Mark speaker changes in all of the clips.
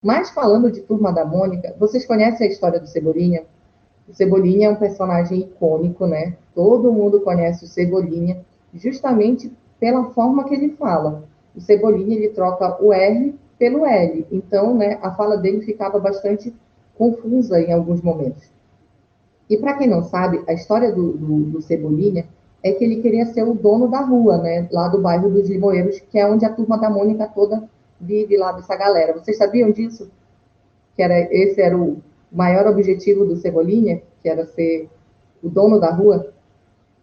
Speaker 1: Mas falando de Turma da Mônica, vocês conhecem a história do Cebolinha? O Cebolinha é um personagem icônico, né? Todo mundo conhece o Cebolinha, justamente pela forma que ele fala. O Cebolinha, ele troca o R pelo L. Então, né, a fala dele ficava bastante confusa em alguns momentos. E para quem não sabe, a história do Cebolinha é que ele queria ser o dono da rua, né? Lá do bairro dos Limoeiros, que é onde a Turma da Mônica toda vive lá dessa galera. Vocês sabiam disso? Esse era o maior objetivo do Cebolinha, que era ser o dono da rua,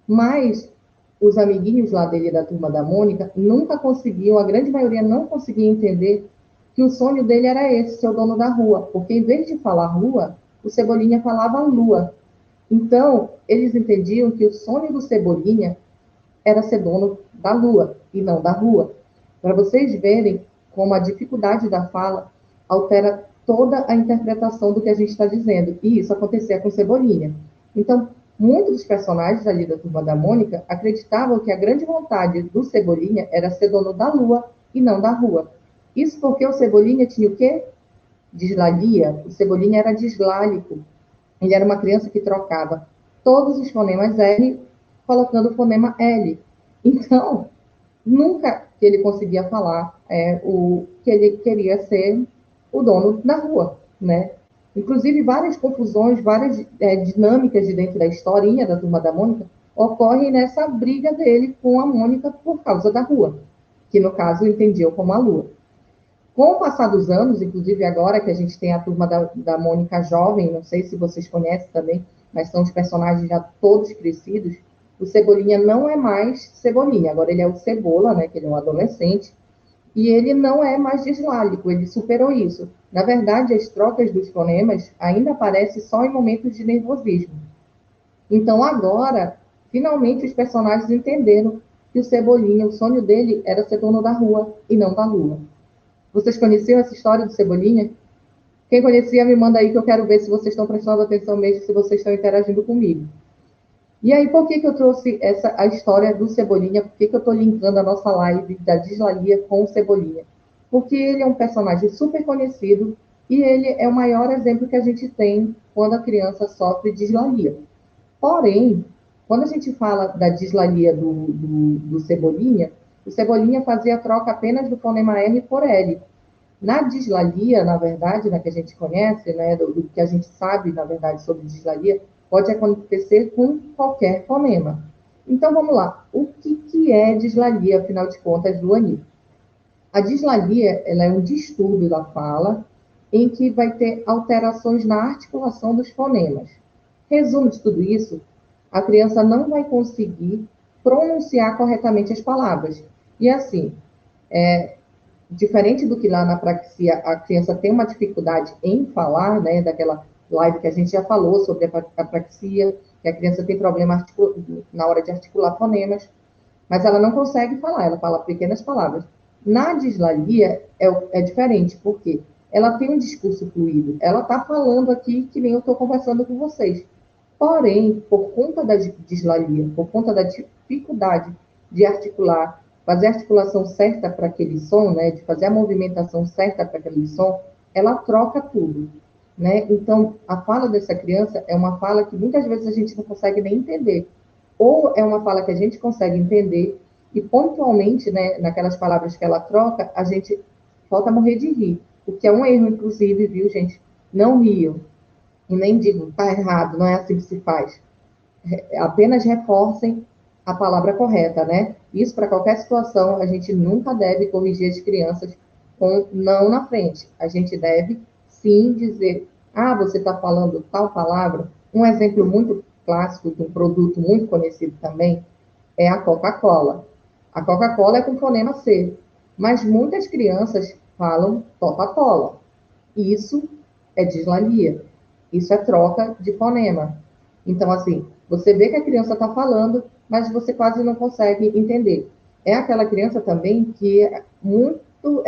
Speaker 1: mas os amiguinhos lá dele da Turma da Mônica nunca conseguiam, a grande maioria não conseguia entender que o sonho dele era esse, ser o dono da rua, porque em vez de falar rua, o Cebolinha falava lua. Então, eles entendiam que o sonho do Cebolinha era ser dono da lua e não da rua. Para vocês verem como a dificuldade da fala altera toda a interpretação do que a gente está dizendo. E isso acontecia com Cebolinha. Então, muitos dos personagens ali da Turma da Mônica acreditavam que a grande vontade do Cebolinha era ser dono da lua e não da rua. Isso porque o Cebolinha tinha o quê? Dislalia. O Cebolinha era dislálico. Ele era uma criança que trocava todos os fonemas R colocando o fonema L. Então, nunca que ele conseguia falar o que ele queria ser o dono da rua, né? Inclusive, várias confusões, várias dinâmicas de dentro da historinha da Turma da Mônica ocorrem nessa briga dele com a Mônica por causa da rua, que no caso entendiam como a lua. Com o passar dos anos, inclusive agora que a gente tem a Turma da Mônica jovem, não sei se vocês conhecem também, mas são os personagens já todos crescidos, o Cebolinha não é mais Cebolinha, agora ele é o Cebola, né, que ele é um adolescente, e ele não é mais dislálico, ele superou isso. Na verdade, as trocas dos fonemas ainda aparecem só em momentos de nervosismo. Então agora, finalmente os personagens entenderam que o Cebolinha, o sonho dele era ser dono da rua e não da lua. Vocês conheciam essa história do Cebolinha? Quem conhecia, me manda aí que eu quero ver se vocês estão prestando atenção mesmo, se vocês estão interagindo comigo. E aí, por que eu trouxe a história do Cebolinha? Por que eu estou linkando a nossa live da Dislalia com o Cebolinha? Porque ele é um personagem super conhecido e ele é o maior exemplo que a gente tem quando a criança sofre dislalia. Porém, quando a gente fala da dislalia do Cebolinha, o Cebolinha fazia a troca apenas do fonema R por L. Na dislalia, na verdade, na que a gente conhece, né, do que a gente sabe, na verdade, sobre dislalia, pode acontecer com qualquer fonema. Então, vamos lá. O que é dislalia, afinal de contas, Luani? A dislalia, ela é um distúrbio da fala em que vai ter alterações na articulação dos fonemas. Resumo de tudo isso, a criança não vai conseguir pronunciar corretamente as palavras. E assim, diferente do que lá na praxia a criança tem uma dificuldade em falar, né, daquela live que a gente já falou sobre a praxia, que a criança tem problema na hora de articular fonemas, mas ela não consegue falar, ela fala pequenas palavras. Na dislalia é diferente, porque ela tem um discurso fluido, ela está falando aqui que nem eu estou conversando com vocês. Porém, por conta da dislalia, por conta da dificuldade de articular, fazer a articulação certa para aquele som, né, de fazer a movimentação certa para aquele som, ela troca tudo. Né? Então, a fala dessa criança é uma fala que muitas vezes a gente não consegue nem entender. Ou é uma fala que a gente consegue entender e pontualmente, né, naquelas palavras que ela troca, a gente falta morrer de rir. O que é um erro, inclusive, viu, gente? Não riam. E nem digo, tá errado, não é assim que se faz. Apenas reforcem a palavra correta, né? Isso para qualquer situação, a gente nunca deve corrigir as crianças com não na frente. A gente deve sim dizer, ah, você está falando tal palavra. Um exemplo muito clássico de um produto muito conhecido também é a Coca-Cola. A Coca-Cola é com fonema C, mas muitas crianças falam Coca-Cola. Isso é dislalia. Isso é troca de fonema. Então, assim, você vê que a criança está falando, mas você quase não consegue entender. É aquela criança também que é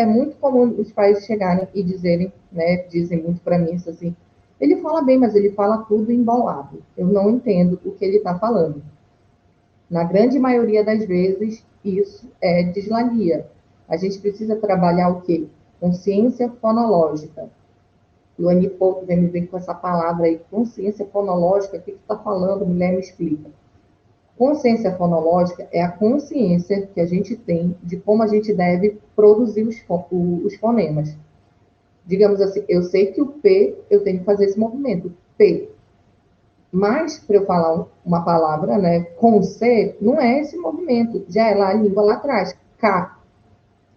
Speaker 1: muito comum os pais chegarem e dizerem, né, dizem muito para mim isso assim, ele fala bem, mas ele fala tudo embolado. Eu não entendo o que ele está falando. Na grande maioria das vezes, isso é dislalia. A gente precisa trabalhar o quê? Consciência fonológica. o Anipouto vem me ver com essa palavra aí, consciência fonológica, o que está falando? Mulher, me explica. Consciência fonológica é a consciência que a gente tem de como a gente deve produzir os fonemas. Digamos assim, eu sei que o P, eu tenho que fazer esse movimento, P. Mas, para eu falar uma palavra, né, com C, não é esse movimento, já é lá a língua lá atrás, K.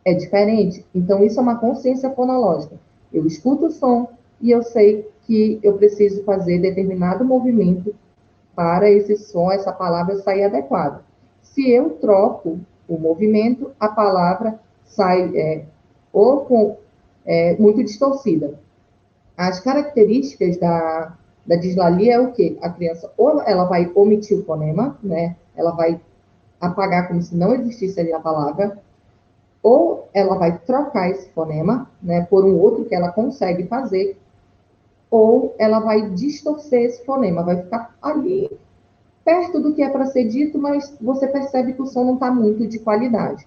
Speaker 1: É diferente. Então, isso é uma consciência fonológica. Eu escuto o som e eu sei que eu preciso fazer determinado movimento para esse som, essa palavra sair adequada. Se eu troco o movimento, a palavra sai muito distorcida. As características da dislalia é o quê? A criança, ou ela vai omitir o fonema, né? Ela vai apagar como se não existisse ali a palavra, ou ela vai trocar esse fonema, né, por um outro que ela consegue fazer, ou ela vai distorcer esse fonema, vai ficar ali perto do que é para ser dito, mas você percebe que o som não está muito de qualidade.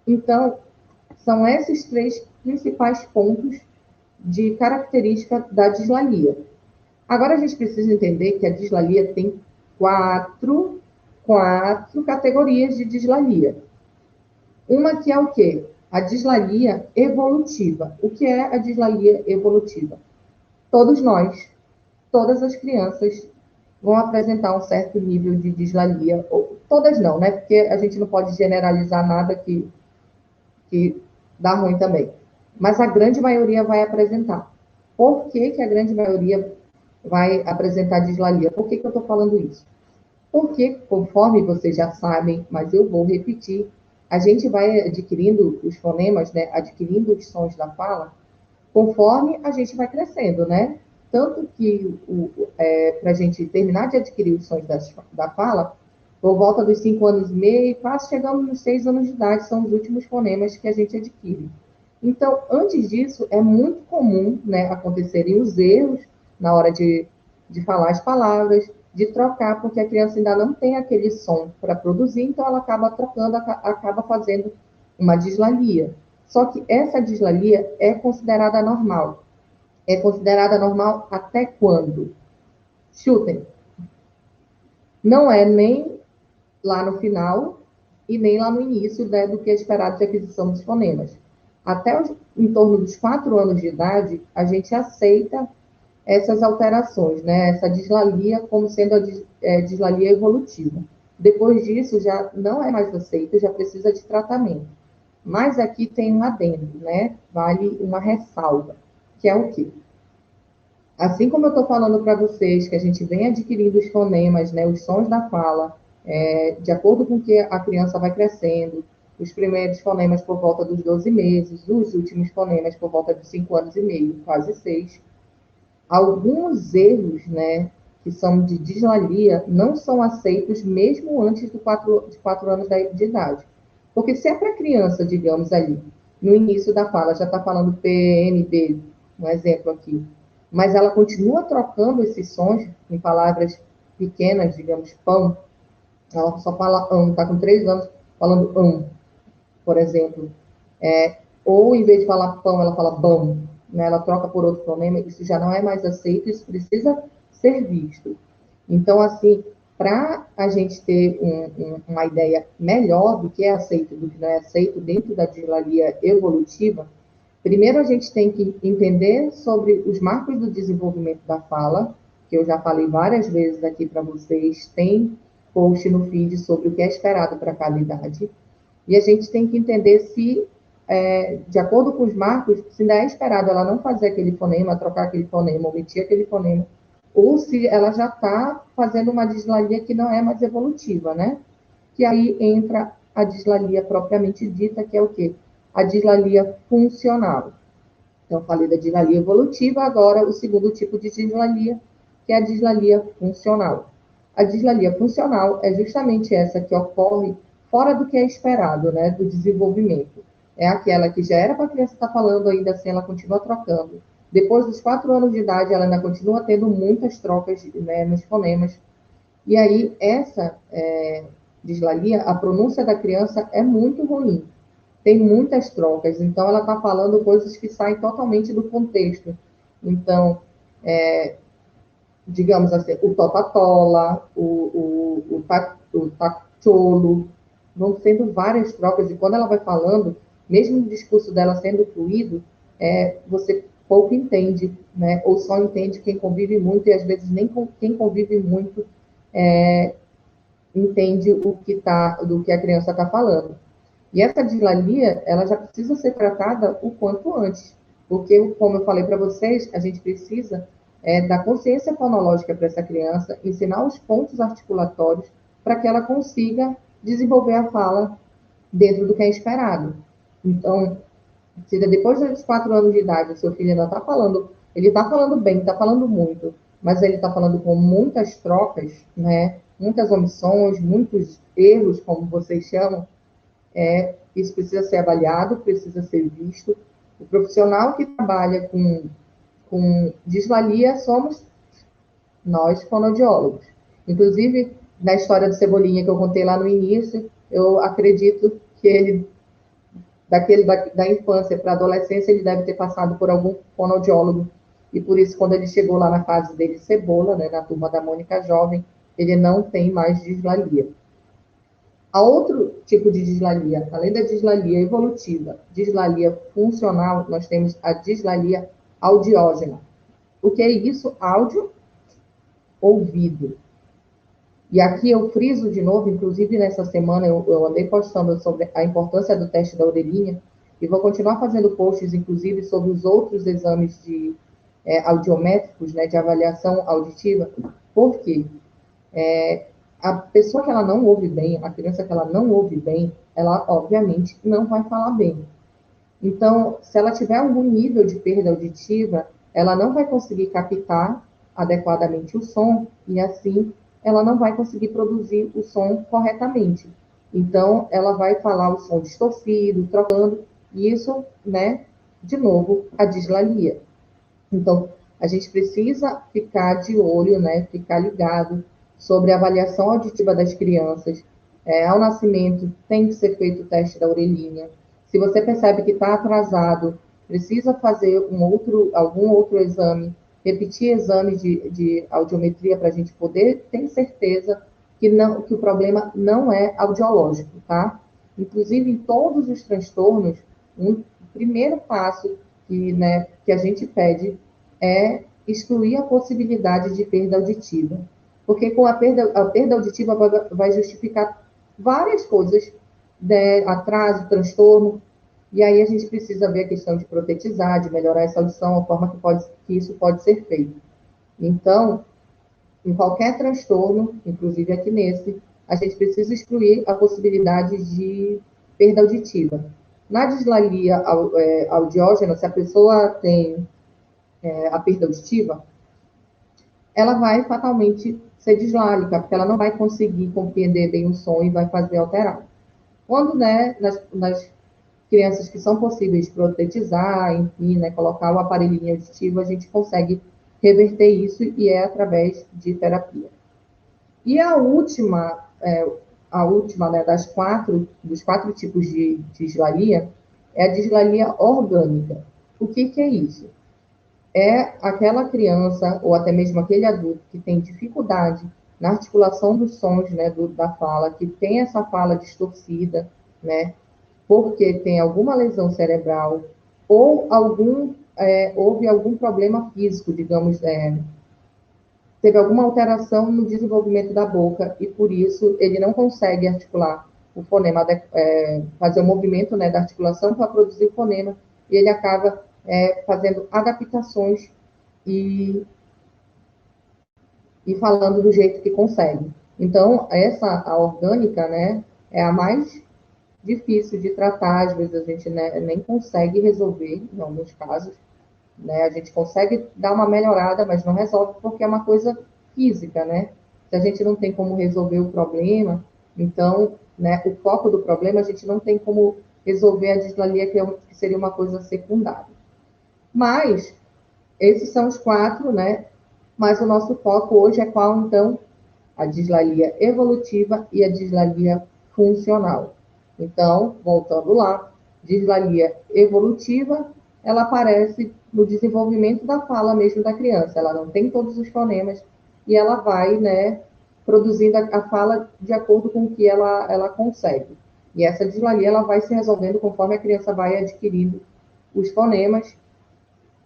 Speaker 1: Então, são esses três principais pontos de característica da dislalia. Agora, a gente precisa entender que a dislalia tem quatro categorias de dislalia. Uma que é o quê? A dislalia evolutiva. O que é a dislalia evolutiva? Todos nós, todas as crianças vão apresentar um certo nível de dislalia, ou todas não, né? Porque a gente não pode generalizar nada que dá ruim também. Mas a grande maioria vai apresentar. Por que a grande maioria vai apresentar dislalia? Por que eu estou falando isso? Porque, conforme vocês já sabem, mas eu vou repetir, a gente vai adquirindo os fonemas, né? Adquirindo os sons da fala, conforme a gente vai crescendo, né? Tanto que, para a gente terminar de adquirir os sons da fala, por volta dos 5 anos e meio, quase chegamos nos 6 anos de idade, são os últimos fonemas que a gente adquire. Então, antes disso, é muito comum, né, acontecerem os erros na hora de falar as palavras, de trocar, porque a criança ainda não tem aquele som para produzir, então ela acaba trocando, acaba fazendo uma dislalia. Só que essa dislalia é considerada normal. É considerada normal até quando? Chutem. Não é nem lá no final e nem lá no início, né, do que é esperado de aquisição dos fonemas. Até em torno dos 4 anos de idade, a gente aceita essas alterações, né, essa dislalia como sendo a dislalia evolutiva. Depois disso, já não é mais aceito, já precisa de tratamento. Mas aqui tem um adendo, né? Vale uma ressalva, que é o quê? Assim como eu estou falando para vocês que a gente vem adquirindo os fonemas, né, os sons da fala, de acordo com que a criança vai crescendo, os primeiros fonemas por volta dos 12 meses, os últimos fonemas por volta de 5 anos e meio, quase 6. Alguns erros, né, que são de dislalia, não são aceitos mesmo antes de 4 anos de idade. Porque se é para criança, digamos ali, no início da fala, já está falando PNB, um exemplo aqui, mas ela continua trocando esses sons em palavras pequenas, digamos, pão, ela só fala está com 3 anos falando por exemplo. Ou em vez de falar pão, ela fala bão, né? Ela troca por outro fonema, isso já não é mais aceito, isso precisa ser visto. Então, assim, para a gente ter uma ideia melhor do que é aceito e do que não é aceito dentro da dislalia evolutiva, primeiro a gente tem que entender sobre os marcos do desenvolvimento da fala, que eu já falei várias vezes aqui para vocês, tem post no feed sobre o que é esperado para cada idade, e a gente tem que entender se, de acordo com os marcos, se ainda é esperado ela não fazer aquele fonema, trocar aquele fonema, omitir aquele fonema, ou se ela já está fazendo uma dislalia que não é mais evolutiva, né? Que aí entra a dislalia propriamente dita, que é o quê? A dislalia funcional. Então, falei da dislalia evolutiva, agora o segundo tipo de dislalia, que é a dislalia funcional. A dislalia funcional é justamente essa que ocorre fora do que é esperado, né, do desenvolvimento. É aquela que já era para a criança estar falando, ainda assim ela continua trocando. Depois dos 4 anos de idade, ela ainda continua tendo muitas trocas, né, nos fonemas. E aí, essa dislalia, a pronúncia da criança é muito ruim. Tem muitas trocas, então ela está falando coisas que saem totalmente do contexto. Então, digamos assim, o totatola, o tacholo, vão sendo várias trocas, e quando ela vai falando, mesmo o discurso dela sendo fluido, você pouco entende, né? Ou só entende quem convive muito, e às vezes nem quem convive muito entende do que a criança está falando. E essa dislalia, ela já precisa ser tratada o quanto antes, porque, como eu falei para vocês, a gente precisa dar consciência fonológica para essa criança, ensinar os pontos articulatórios para que ela consiga desenvolver a fala dentro do que é esperado. Então, se depois dos 4 anos de idade o seu filho ainda está falando, ele está falando bem, está falando muito, mas ele está falando com muitas trocas, né? Muitas omissões, muitos erros, como vocês chamam, isso precisa ser avaliado, precisa ser visto. O profissional que trabalha com dislalia somos nós, fonoaudiólogos. Inclusive, na história do Cebolinha que eu contei lá no início, eu acredito que ele, da infância para a adolescência, ele deve ter passado por algum fonoaudiólogo. E por isso, quando ele chegou lá na fase dele cebola, né, na turma da Mônica Jovem, ele não tem mais dislalia. Há outro tipo de dislalia, além da dislalia evolutiva, dislalia funcional, nós temos a dislalia audiógena. O que é isso? Áudio, ouvido. E aqui eu friso de novo, inclusive nessa semana eu andei postando sobre a importância do teste da orelhinha, e vou continuar fazendo posts, inclusive, sobre os outros exames audiométricos, né, de avaliação auditiva. Por quê? A pessoa que ela não ouve bem, a criança que ela não ouve bem, ela obviamente não vai falar bem. Então, se ela tiver algum nível de perda auditiva, ela não vai conseguir captar adequadamente o som e assim ela não vai conseguir produzir o som corretamente. Então, ela vai falar o som distorcido, trocando, e isso, né, de novo, a dislalia. Então, a gente precisa ficar de olho, né, ficar ligado sobre a avaliação auditiva das crianças. Ao nascimento, tem que ser feito o teste da orelhinha. Se você percebe que está atrasado, precisa fazer algum outro exame, repetir exames de audiometria para a gente poder ter certeza que o problema não é audiológico, tá? Inclusive, em todos os transtornos, um primeiro passo que a gente pede é excluir a possibilidade de perda auditiva. Porque com a perda auditiva vai justificar várias coisas, né? Atraso, transtorno, e aí a gente precisa ver a questão de protetizar, de melhorar essa audição, a forma que isso pode ser feito. Então, em qualquer transtorno, inclusive aqui nesse, a gente precisa excluir a possibilidade de perda auditiva. Na dislalia audiógena, se a pessoa tem a perda auditiva, ela vai fatalmente ser dislálica, porque ela não vai conseguir compreender bem o som e vai fazer alterar. Quando, né, nas crianças que são possíveis de protetizar, enfim, né, colocar o aparelhinho auditivo, a gente consegue reverter isso e é através de terapia. E a última, né, dos quatro tipos de dislalia é a dislalia orgânica. O que é isso? É aquela criança ou até mesmo aquele adulto que tem dificuldade na articulação dos sons, né, da fala, que tem essa fala distorcida, né, porque tem alguma lesão cerebral ou houve algum problema físico, digamos, teve alguma alteração no desenvolvimento da boca e por isso ele não consegue articular o fonema, fazer o movimento, né, da articulação para produzir o fonema, e ele acaba fazendo adaptações e falando do jeito que consegue. Então, a orgânica, né, é a mais difícil de tratar, às vezes a gente, né, nem consegue resolver, em alguns casos, né, a gente consegue dar uma melhorada, mas não resolve porque é uma coisa física, né? Se a gente não tem como resolver o problema, então, né, o foco do problema, a gente não tem como resolver a dislalia, que seria uma coisa secundária. Mas, esses são os 4, né? Mas o nosso foco hoje é qual, então? A dislalia evolutiva e a dislalia funcional. Então, voltando lá, dislalia evolutiva ela aparece no desenvolvimento da fala mesmo da criança. Ela não tem todos os fonemas e ela vai, né, produzindo a fala de acordo com o que ela consegue. E essa dislalia ela vai se resolvendo conforme a criança vai adquirindo os fonemas,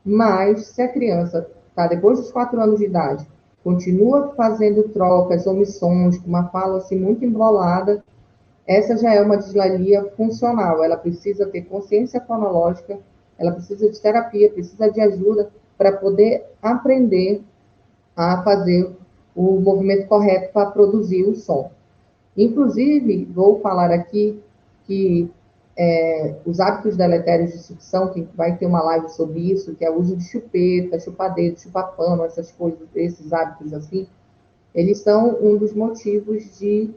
Speaker 1: mas se a criança está depois dos 4 anos de idade, continua fazendo trocas, omissões, com uma fala assim muito embolada, essa já é uma dislalia funcional. Ela precisa ter consciência fonológica, ela precisa de terapia, precisa de ajuda para poder aprender a fazer o movimento correto para produzir o som. Inclusive, vou falar aqui que os hábitos deletérios de sucção, que vai ter uma live sobre isso, que é o uso de chupeta, chupadeiro, chupapano, essas coisas, esses hábitos assim, eles são um dos motivos de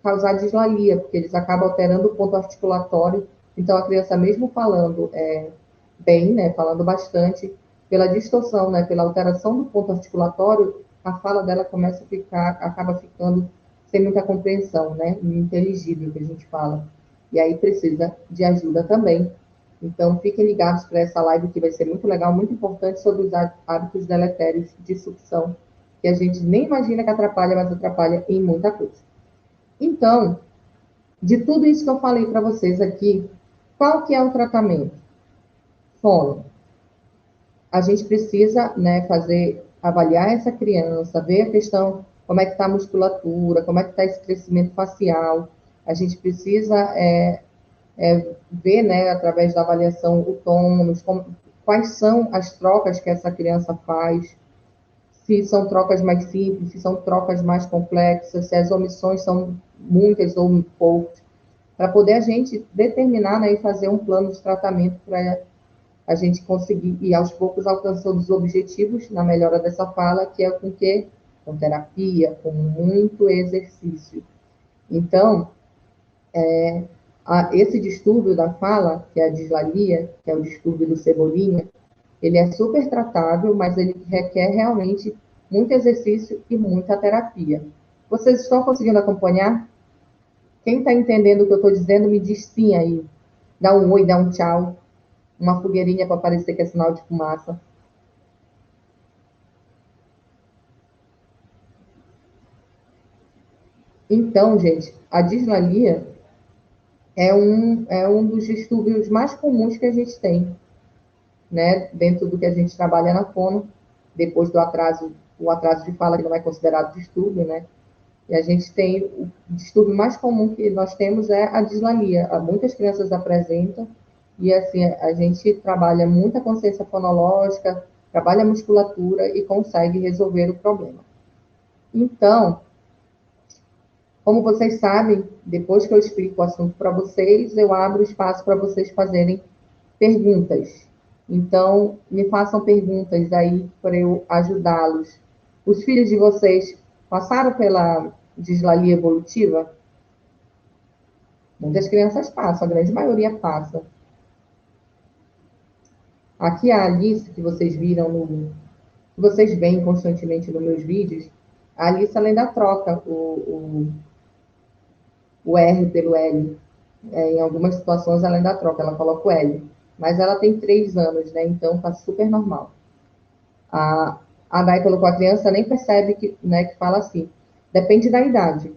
Speaker 1: causar dislalia, porque eles acabam alterando o ponto articulatório. Então, a criança, mesmo falando bem, né, falando bastante, pela distorção, né, pela alteração do ponto articulatório, a fala dela começa a ficar, acaba ficando sem muita compreensão, né, ininteligível, que a gente fala. E aí precisa de ajuda também. Então, fiquem ligados para essa live que vai ser muito legal, muito importante, sobre os hábitos deletérios de sucção, que a gente nem imagina que atrapalha, mas atrapalha em muita coisa. Então, de tudo isso que eu falei para vocês aqui, qual que é o tratamento? Fono. A gente precisa, né, avaliar essa criança, ver a questão, como é que está a musculatura, como é que está esse crescimento facial. A gente precisa ver, né, através da avaliação, o tônus, quais são as trocas que essa criança faz, se são trocas mais simples, se são trocas mais complexas, se as omissões são muitas ou poucas, para poder a gente determinar, né, e fazer um plano de tratamento para a gente conseguir ir aos poucos alcançando os objetivos na melhora dessa fala, que é com que? Com terapia, com muito exercício. Então, esse distúrbio da fala, que é a dislalia, que é o distúrbio do Cebolinha, ele é super tratável, mas ele requer realmente muito exercício e muita terapia. Vocês estão conseguindo acompanhar? Quem está entendendo o que eu estou dizendo, me diz sim aí. Dá um oi, dá um tchau. Uma fogueirinha para parecer que é sinal de fumaça. Então, gente, a dislalia é um dos distúrbios mais comuns que a gente tem, né? Dentro do que a gente trabalha na fono, depois do atraso, o atraso de fala, que não é considerado distúrbio, né? E a gente tem, o distúrbio mais comum que nós temos é a dislalia. Muitas crianças apresentam, e assim, a gente trabalha muita consciência fonológica, trabalha a musculatura e consegue resolver o problema. Então, como vocês sabem, depois que eu explico o assunto para vocês, eu abro espaço para vocês fazerem perguntas. Então, me façam perguntas aí para eu ajudá-los. Os filhos de vocês passaram pela dislalia evolutiva? Muitas crianças passam, a grande maioria passa. Aqui a Alice, que vocês viram que vocês veem constantemente nos meus vídeos, a Alice ela ainda troca o R pelo L. Em algumas situações ela ainda troca, ela coloca o L. Mas ela tem 3 anos, né? Então tá super normal. A Dai colocou a criança, nem percebe que, né, que fala assim. Depende da idade.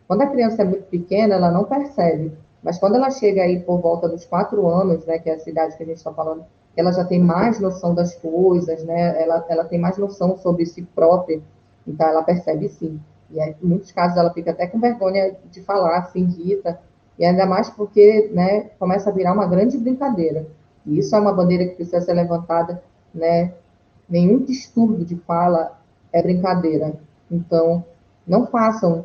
Speaker 1: Quando a criança é muito pequena, ela não percebe. Mas quando ela chega aí por volta dos 4 anos, né, que é a idade que a gente está falando, ela já tem mais noção das coisas, né? Ela tem mais noção sobre si própria. Então ela percebe sim. E aí, em muitos casos ela fica até com vergonha de falar, se irrita. E ainda mais porque, né, começa a virar uma grande brincadeira. E isso é uma bandeira que precisa ser levantada, né? Nenhum distúrbio de fala é brincadeira. Então, não façam,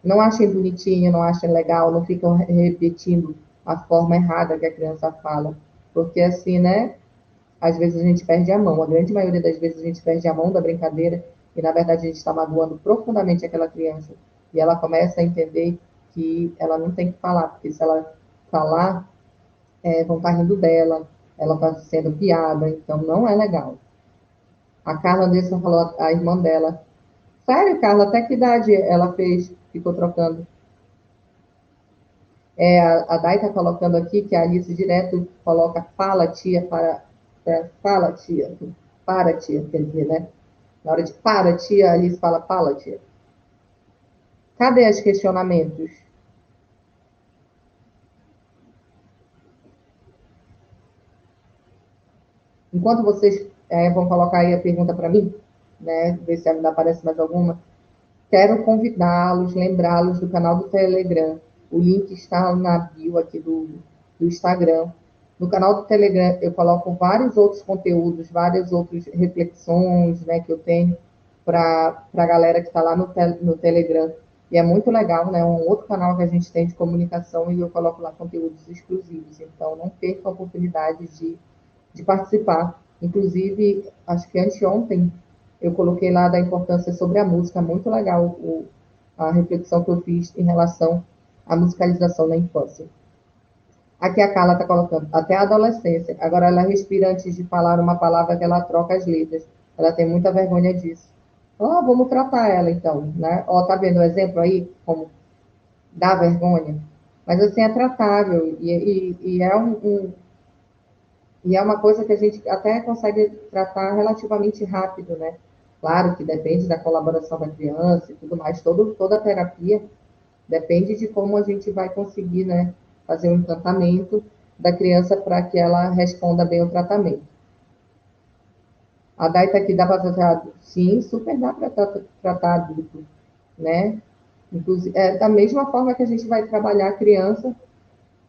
Speaker 1: não achem bonitinho, não achem legal, não ficam repetindo a forma errada que a criança fala. Porque assim, né? Às vezes a gente perde a mão. A grande maioria das vezes a gente perde a mão da brincadeira e, na verdade, a gente está magoando profundamente aquela criança. E ela começa a entender que ela não tem que falar, porque se ela falar, vão estar rindo dela, ela está sendo piada, então não é legal. A Carla Andressa falou, a irmã dela. Sério, Carla, até que idade ela fez? Ficou trocando. A Dai está colocando aqui que a Alice direto coloca fala tia fala tia, para tia, quer dizer, né? Na hora de para tia, a Alice fala fala tia. Cadê os questionamentos? Enquanto vocês vão colocar aí a pergunta para mim, né? Ver se ainda aparece mais alguma. Quero convidá-los, lembrá-los do canal do Telegram. O link está na bio aqui do Instagram. No canal do Telegram eu coloco vários outros conteúdos, várias outras reflexões, né, que eu tenho para a galera que está lá no Telegram. E é muito legal, né? Um outro canal que a gente tem de comunicação e eu coloco lá conteúdos exclusivos. Então, não perca a oportunidade de participar. Inclusive, acho que anteontem eu coloquei lá da importância sobre a música, muito legal a reflexão que eu fiz em relação à musicalização na infância. Aqui a Carla está colocando, até a adolescência. Agora ela respira antes de falar uma palavra que ela troca as letras. Ela tem muita vergonha disso. Ó, vamos tratar ela então, né? Ó, tá vendo o exemplo aí? Como dá vergonha? Mas assim, é tratável e é e é uma coisa que a gente até consegue tratar relativamente rápido, né? Claro que depende da colaboração da criança e tudo mais, toda a terapia depende de como a gente vai conseguir, né, fazer um encantamento da criança para que ela responda bem ao tratamento. A Dai está aqui, dá para tratar? Sim, super dá para tratar adulto, né? Inclusive, da mesma forma que a gente vai trabalhar a criança,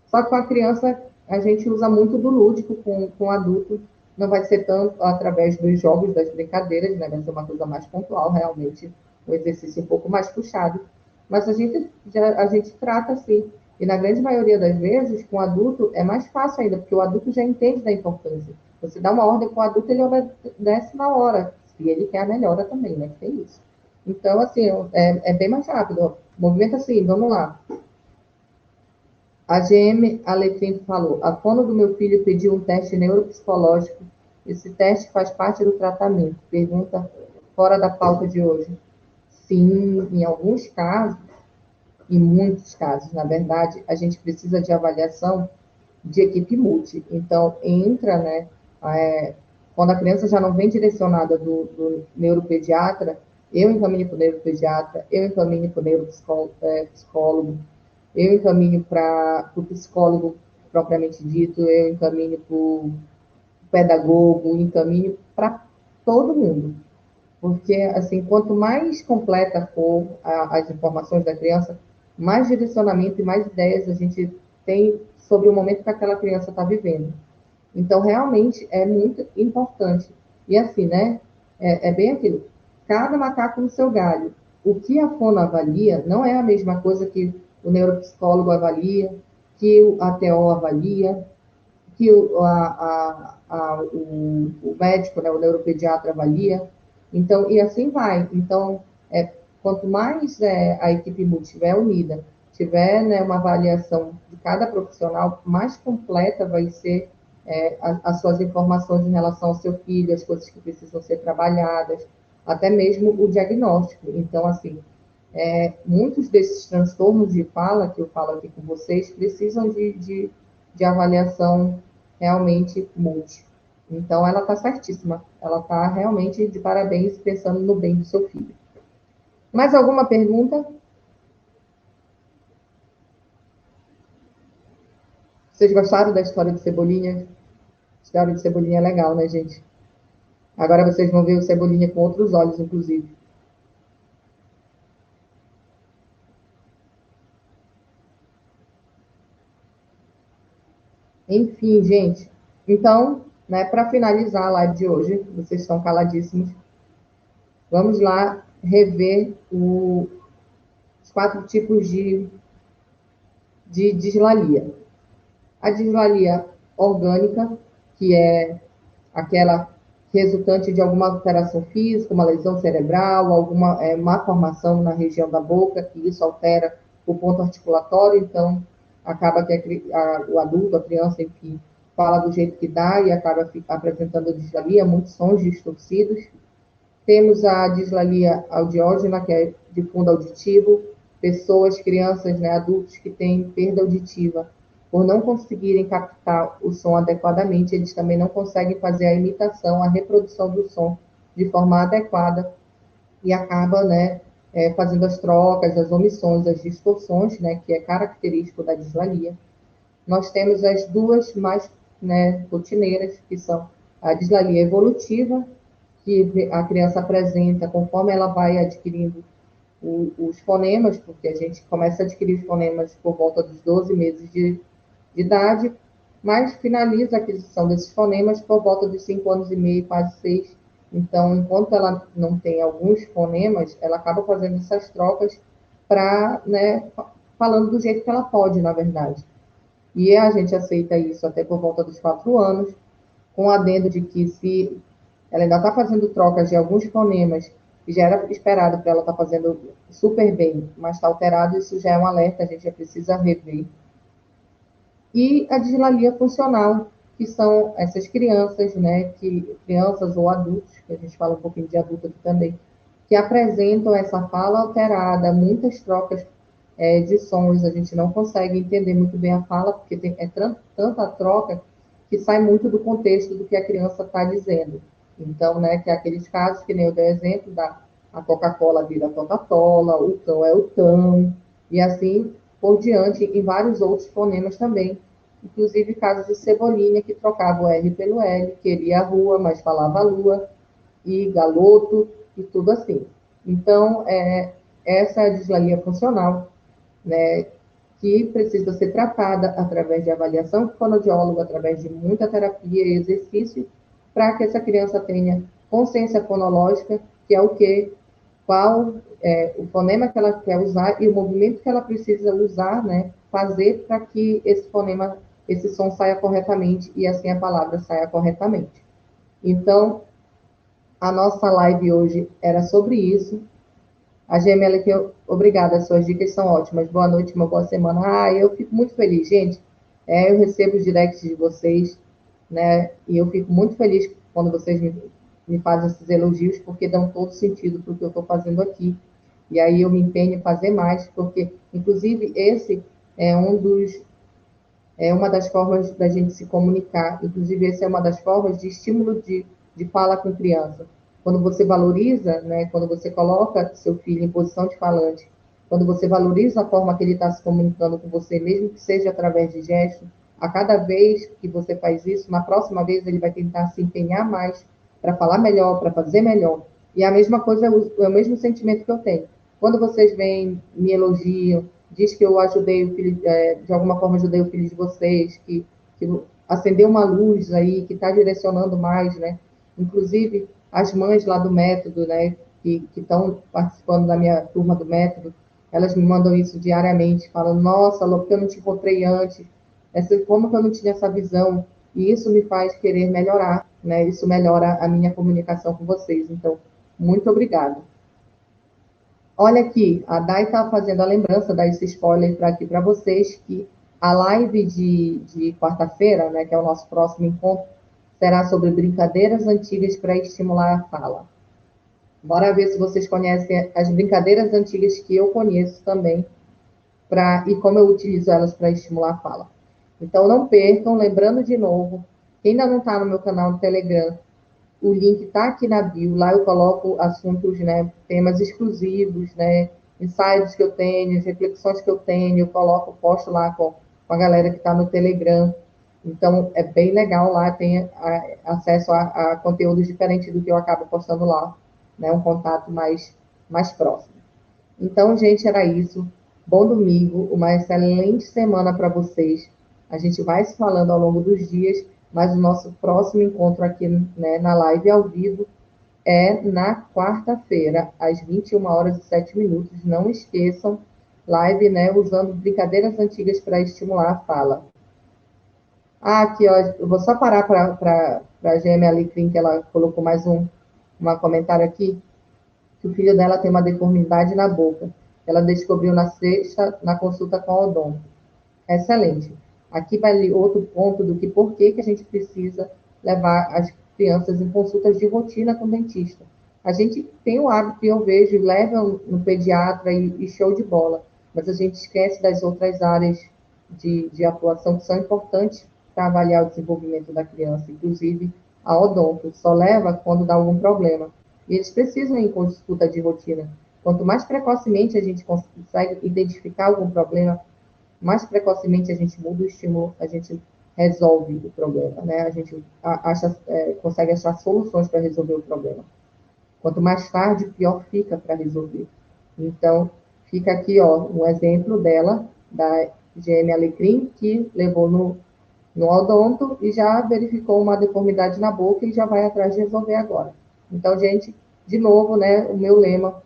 Speaker 1: só que com a criança a gente usa muito do lúdico, com o adulto não vai ser tanto através dos jogos, das brincadeiras, né? Vai ser uma coisa mais pontual, realmente, um exercício um pouco mais puxado. Mas a gente trata assim. E na grande maioria das vezes, com o adulto, é mais fácil ainda, porque o adulto já entende da importância. Você dá uma ordem para o adulto, ele obedece na hora. Se ele quer a melhora também, né? Tem isso. Então, assim, é bem mais rápido. Movimento assim, vamos lá. A GM Alecrim falou, a fono do meu filho pediu um teste neuropsicológico. Esse teste faz parte do tratamento. Pergunta fora da pauta de hoje. Sim, em alguns casos, em muitos casos, na verdade, a gente precisa de avaliação de equipe multi. Então, entra, né, quando a criança já não vem direcionada do neuropediatra, eu encaminho para o neuropediatra, eu encaminho para o neuropsicólogo, eu encaminho para o psicólogo propriamente dito, eu encaminho para o pedagogo, encaminho para todo mundo. Porque, assim, quanto mais completa for as informações da criança, mais direcionamento e mais ideias a gente tem sobre o momento que aquela criança está vivendo. Então, realmente, é muito importante. E assim, né? É bem aquilo. Cada macaco no seu galho. O que a fono avalia não é a mesma coisa que o neuropsicólogo avalia, que a TO avalia, que o médico, né, o neuropediatra avalia. Então, e assim vai. Então, quanto mais a equipe multi estiver unida, tiver, né, uma avaliação de cada profissional, mais completa vai ser as suas informações em relação ao seu filho, as coisas que precisam ser trabalhadas, até mesmo o diagnóstico. Então, assim, muitos desses transtornos de fala que eu falo aqui com vocês precisam de avaliação realmente multi. Então, ela está certíssima. Ela está realmente de parabéns pensando no bem do seu filho. Mais alguma pergunta? Vocês gostaram da história de Cebolinha? A história de Cebolinha é legal, né, gente? Agora vocês vão ver o Cebolinha com outros olhos, inclusive. Enfim, gente. Então, né, para finalizar a live de hoje, vocês estão caladíssimos. Vamos lá rever os 4 tipos de dislalia. A dislalia orgânica, que é aquela resultante de alguma alteração física, uma lesão cerebral, alguma má formação na região da boca, que isso altera o ponto articulatório, então acaba que o adulto, a criança, enfim, fala do jeito que dá e acaba apresentando dislalia, muitos sons distorcidos. Temos a dislalia audiógena, que é de fundo auditivo, pessoas, crianças, né, adultos que têm perda auditiva, por não conseguirem captar o som adequadamente, eles também não conseguem fazer a imitação, a reprodução do som de forma adequada e acaba, né, fazendo as trocas, as omissões, as distorções, né, que é característico da dislalia. Nós temos as duas mais, né, rotineiras, que são a dislalia evolutiva, que a criança apresenta conforme ela vai adquirindo os fonemas, porque a gente começa a adquirir os fonemas por volta dos 12 meses de idade, mas finaliza a aquisição desses fonemas por volta dos 5 anos e meio, quase 6. Então, enquanto ela não tem alguns fonemas, ela acaba fazendo essas trocas para, né, falando do jeito que ela pode, na verdade. E a gente aceita isso até por volta dos 4 anos, com o adendo de que se ela ainda está fazendo trocas de alguns fonemas que já era esperado para ela estar fazendo super bem, mas está alterado, isso já é um alerta, a gente já precisa rever. E a dislalia funcional, que são essas crianças, né, crianças ou adultos, que a gente fala um pouquinho de adulto aqui também, que apresentam essa fala alterada, muitas trocas de sons, a gente não consegue entender muito bem a fala, porque tanta troca que sai muito do contexto do que a criança está dizendo. Então, né, que é aqueles casos que nem eu dei exemplo da a Coca-Cola vira Coca-Cola, o cão é o tão, e assim por diante, em vários outros fonemas também, inclusive casos de Cebolinha, que trocava o R pelo L, queria a rua, mas falava lua, e galoto, e tudo assim. Então, essa é a dislalia funcional, né, que precisa ser tratada através de avaliação com fonoaudiólogo, através de muita terapia e exercício, para que essa criança tenha consciência fonológica, que é o que, qual é o fonema que ela quer usar e o movimento que ela precisa usar, né, fazer para que esse fonema, esse som saia corretamente e assim a palavra saia corretamente. Então, a nossa live hoje era sobre isso. A GML que obrigada, as suas dicas são ótimas. Boa noite, uma boa semana. Eu fico muito feliz, gente. Eu recebo os directs de vocês, né? E eu fico muito feliz quando vocês me fazem esses elogios, porque dão todo sentido para o que eu estou fazendo aqui. E aí eu me empenho em fazer mais, porque, inclusive, esse é uma das formas da gente se comunicar. Inclusive, essa é uma das formas de estímulo de fala com criança. Quando você valoriza, né, quando você coloca seu filho em posição de falante, quando você valoriza a forma que ele está se comunicando com você, mesmo que seja através de gestos, a cada vez que você faz isso, na próxima vez ele vai tentar se empenhar mais para falar melhor, para fazer melhor. E a mesma coisa, é o mesmo sentimento que eu tenho. Quando vocês vêm, me elogiam, diz que eu ajudei o filho, de alguma forma ajudei o filho de vocês, que acendeu uma luz aí, que está direcionando mais, né? Inclusive, as mães lá do método, né, que estão participando da minha turma do método, elas me mandam isso diariamente, falando, nossa, Lô, porque eu não te encontrei antes, como que eu não tinha essa visão? E isso me faz querer melhorar, né? Isso melhora a minha comunicação com vocês. Então, muito obrigada. Olha aqui, a Dai está fazendo a lembrança, dar esse spoiler para aqui para vocês, que a live de quarta-feira, né, que é o nosso próximo encontro, será sobre brincadeiras antigas para estimular a fala. Bora ver se vocês conhecem as brincadeiras antigas que eu conheço também, e como eu utilizo elas para estimular a fala. Então, não percam, lembrando de novo, quem ainda não está no meu canal do Telegram, o link está aqui na bio, lá eu coloco assuntos, né, temas exclusivos, né, insights que eu tenho, reflexões que eu tenho, eu coloco, posto lá com a galera que está no Telegram. Então, é bem legal lá, tem acesso a conteúdos diferentes do que eu acabo postando lá, né, um contato mais próximo. Então, gente, era isso. Bom domingo, uma excelente semana para vocês. A gente vai se falando ao longo dos dias, mas o nosso próximo encontro aqui, né, na live ao vivo é na quarta-feira, às 21h07. Não esqueçam, live, né, usando brincadeiras antigas para estimular a fala. Aqui, ó, eu vou só parar para a GM Alecrim, que ela colocou mais um comentário aqui, que o filho dela tem uma deformidade na boca. Ela descobriu na sexta, na consulta com o odonto. Excelente. Aqui vai outro ponto do que por que a gente precisa levar as crianças em consultas de rotina com o dentista. A gente tem o hábito, eu vejo, levam no pediatra e show de bola. mas a gente esquece das outras áreas de atuação que são importantes para avaliar o desenvolvimento da criança, inclusive a odonto, só leva quando dá algum problema. E eles precisam ir em consulta de rotina. Quanto mais precocemente a gente consegue identificar algum problema, mais precocemente a gente muda o estímulo, a gente resolve o problema, né? A gente consegue achar soluções para resolver o problema. Quanto mais tarde, pior fica para resolver. Então, fica aqui, ó, um exemplo dela, da GM Alecrim, que levou no odonto e já verificou uma deformidade na boca e já vai atrás de resolver agora. Então, gente, de novo, né, o meu lema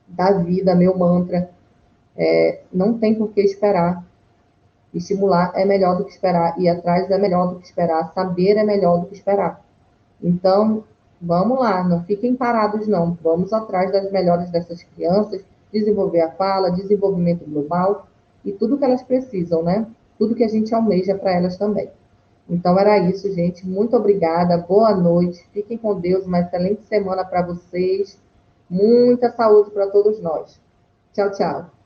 Speaker 1: da vida, meu mantra, não tem por que esperar. Estimular é melhor do que esperar, ir atrás é melhor do que esperar, saber é melhor do que esperar. Então, vamos lá, não fiquem parados, não. Vamos atrás das melhores dessas crianças, desenvolver a fala, desenvolvimento global e tudo que elas precisam, né? Tudo que a gente almeja para elas também. Então, era isso, gente. Muito obrigada, boa noite, fiquem com Deus, uma excelente semana para vocês, muita saúde para todos nós. Tchau, tchau.